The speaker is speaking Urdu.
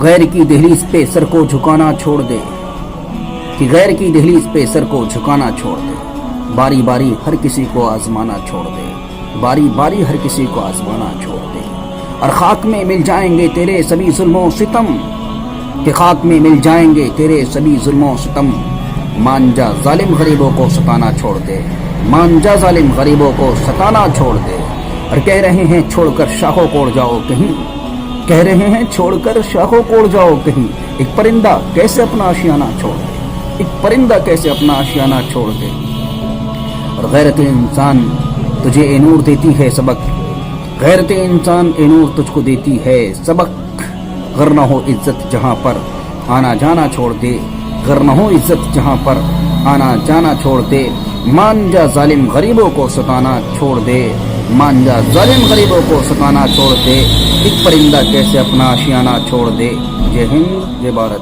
غیر کی دہلیز پہ سر کو جھکانا چھوڑ دے، کہ غیر کی دہلیز پہ سر کو جھکانا چھوڑ دے، باری باری ہر کسی کو آزمانا چھوڑ دے، باری باری ہر کسی کو آزمانا چھوڑ دے، اور خاک میں مل جائیں گے تیرے سبھی ظلم و ستم، کہ خاک میں مل جائیں گے تیرے سبھی ظلم و ستم، مان جا ظالم غریبوں کو ستانا چھوڑ دے، مان جا ظالم غریبوں کو ستانا چھوڑ دے، اور کہہ رہے ہیں چھوڑ کر شاخوں کو اڑ جاؤ کہیں، کہہ رہے ہیں چھوڑ کر شاخوں کو اڑ جاؤ کہیں، ایک پرندہ کیسے اپنا آشیانہ چھوڑ دے، ایک پرندہ کیسے اپنا آشیانہ چھوڑ دے، اور غیرت انسان تجھے اے نور دیتی ہے سبق، غیرت انسان اے نور تجھ کو دیتی ہے سبق، گر نہ ہو عزت جہاں پر آنا جانا چھوڑ دے، گر نہ ہو عزت جہاں پر آنا جانا چھوڑ دے، مان جا ظالم غریبوں کو ستانا چھوڑ دے، مان جا ظالم غریبوں کو ستانا چھوڑ دے، ایک پرندہ کیسے اپنا آشیانہ چھوڑ دے۔ جے ہند، جے بھارت۔